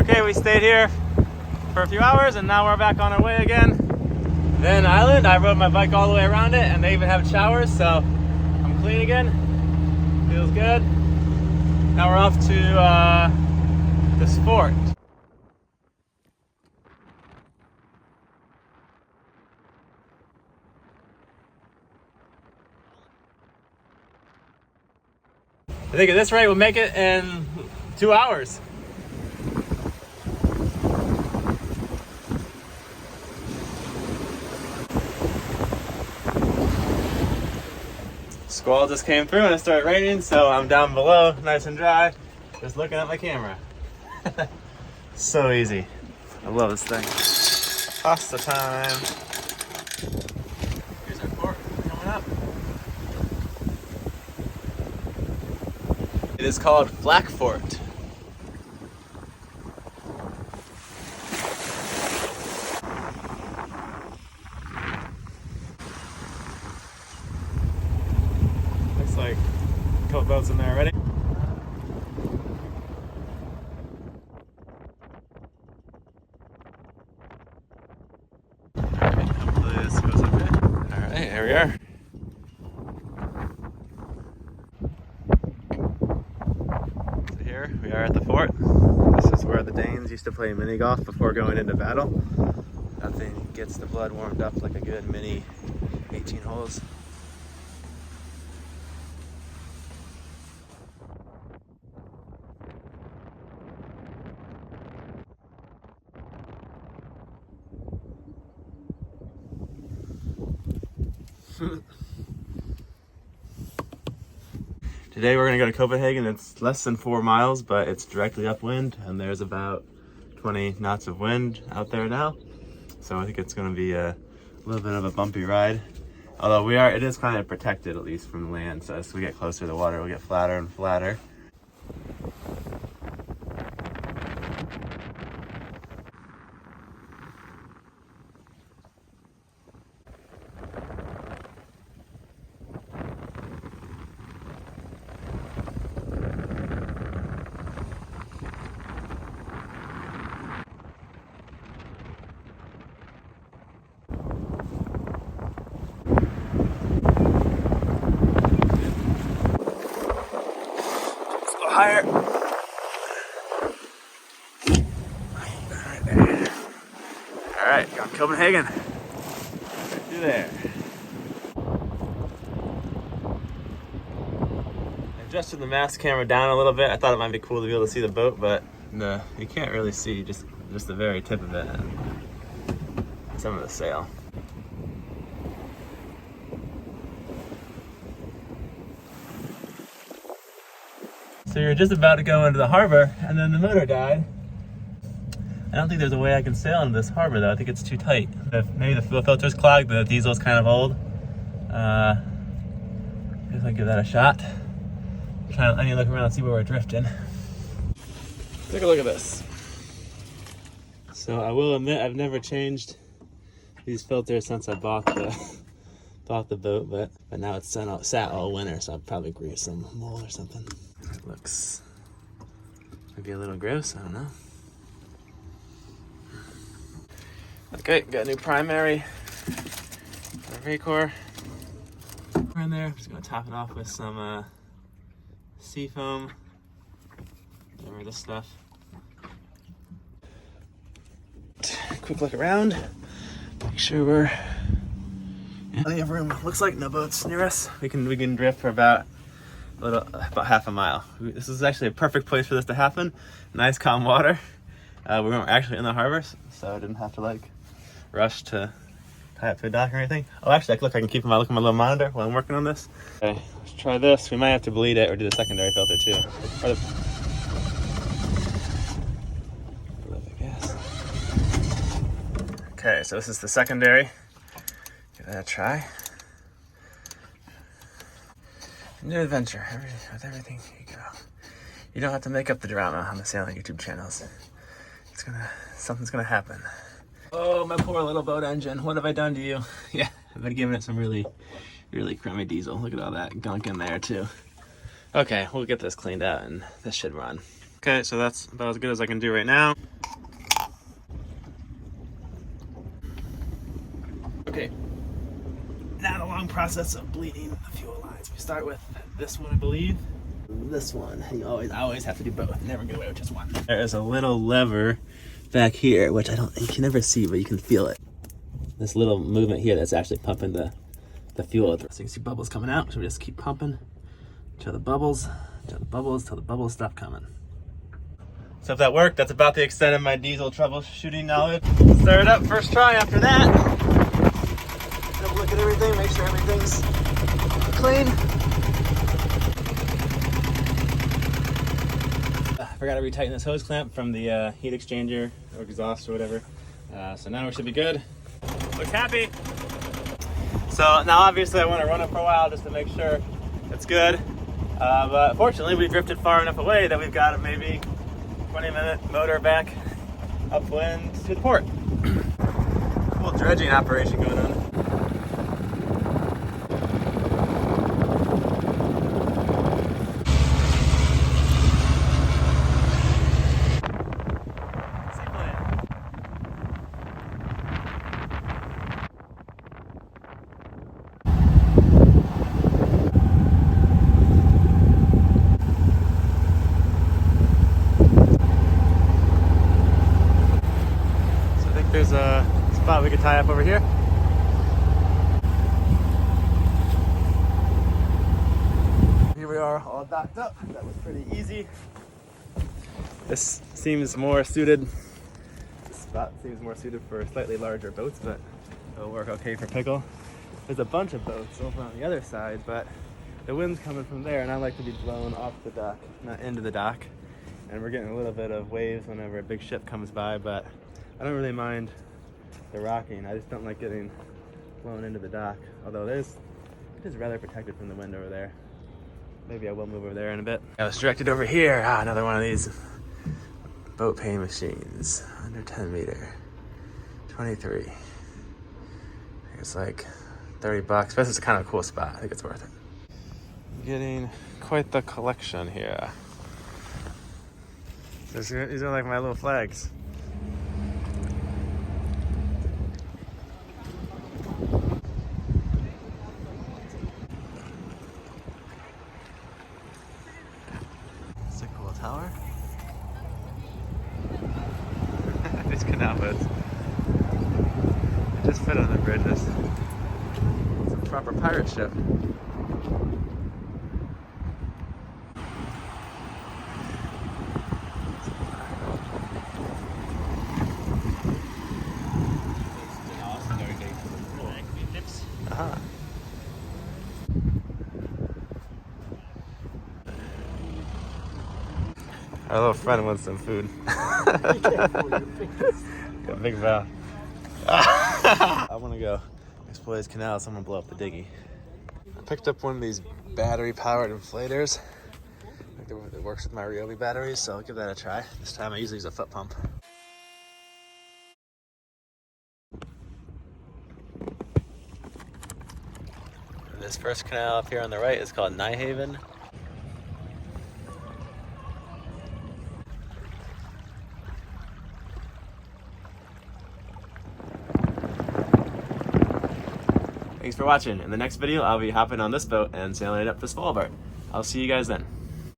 Okay, we stayed here for a few hours and now we're back on our way again. Then island, I rode my bike all the way around it and they even have showers, so I'm clean again. Feels good. Now we're off to this fort. I think at this rate we'll make it in 2 hours. Squall just came through and it started raining, so I'm down below, nice and dry, just looking at my camera. So easy. I love this thing. Pasta time. Here's our fort coming up. It is called Flakfort. Looks like a couple boats in there already. Alright, hopefully this goes okay. Alright, here we are. So here we are at the fort. This is where the Danes used to play mini golf before going into battle. That thing gets the blood warmed up like a good mini 18 holes. Today we're gonna go to Copenhagen. It's less than 4 miles, but it's directly upwind, and there's about 20 knots of wind out there now. So I think it's gonna be a little bit of a bumpy ride. Although it is kind of protected, at least from land. So as we get closer to the water, we'll get flatter and flatter. Higher. Alright, going to Copenhagen. Right through there. I adjusted the mast camera down a little bit. I thought it might be cool to be able to see the boat, but no, you can't really see just the very tip of it and some of the sail. So you're just about to go into the harbor and then the motor died. I don't think there's a way I can sail in this harbor though. I think it's too tight. Maybe the fuel filter's clogged, the diesel's kind of old. I guess I'll give that a shot. I need to look around and see where we're drifting. Take a look at this. So I will admit I've never changed these filters since I bought the boat, but now it's sat all winter, so I'll probably grease some mold or something. It looks maybe a little gross, I don't know. Okay, got a new primary V-core in there. I'm just gonna top it off with some sea foam. Remember this stuff. Quick look around, make sure we're plenty of room. Looks like no boats near us. We can drift for about half a mile. This is actually a perfect place for this to happen. Nice calm water. We weren't actually in the harbor, so I didn't have to rush to tie up to a dock or anything. Oh, actually, look, I can keep my look at my little monitor while I'm working on this. Okay, let's try this. We might have to bleed it or do the secondary filter too. Okay, so this is the secondary. Give that a try. New adventure, with everything you go. You don't have to make up the drama on the sailing YouTube channels. Something's gonna happen. Oh, my poor little boat engine. What have I done to you? Yeah, I've been giving it some really crummy diesel. Look at all that gunk in there too. Okay, we'll get this cleaned out and this should run. Okay, so that's about as good as I can do right now. Okay, now the long process of bleeding the fuel lines. We start with this one, I believe. This one. I always have to do both. Never get away with just one. There is a little lever back here, which you can never see, but you can feel it. This little movement here that's actually pumping the fuel. So you can see bubbles coming out, so we just keep pumping till the bubbles stop coming. So if that worked, that's about the extent of my diesel troubleshooting knowledge. Start it up, first try after that. Have a look at everything, make sure everything's clean. I forgot to retighten this hose clamp from the heat exchanger or exhaust or whatever. So now we should be good. Looks happy. So now obviously I want to run it for a while just to make sure it's good. But fortunately we've drifted far enough away that we've got a maybe 20-minute motor back upwind to the port. Cool dredging operation going on. There's a spot we could tie up over here. Here we are, all docked up. That was pretty easy. This seems more suited. This spot seems more suited for slightly larger boats, but it'll work okay for pickle. There's a bunch of boats over on the other side, but the wind's coming from there, and I like to be blown off the dock, not into the dock. And we're getting a little bit of waves whenever a big ship comes by, but I don't really mind the rocking. I just don't like getting blown into the dock. Although it is rather protected from the wind over there. Maybe I will move over there in a bit. I was directed over here. Another one of these boat paint machines. Under 10 meter. 23. It's like 30 bucks. But this is kind of a cool spot. I think it's worth it. Getting quite the collection here. These are like my little flags. It's a cool tower. These canal boats. They just fit on the bridges. It's a proper pirate ship. Our little friend wants some food. Got a big mouth. I want to go explore this canal, so I'm gonna blow up the dinghy. I picked up one of these battery-powered inflators. I think it works with my Ryobi batteries, so I'll give that a try. This time I usually use a foot pump. This first canal up here on the right is called Nyhaven. Thanks for watching. In the next video, I'll be hopping on this boat and sailing it up to Svalbard. I'll see you guys then.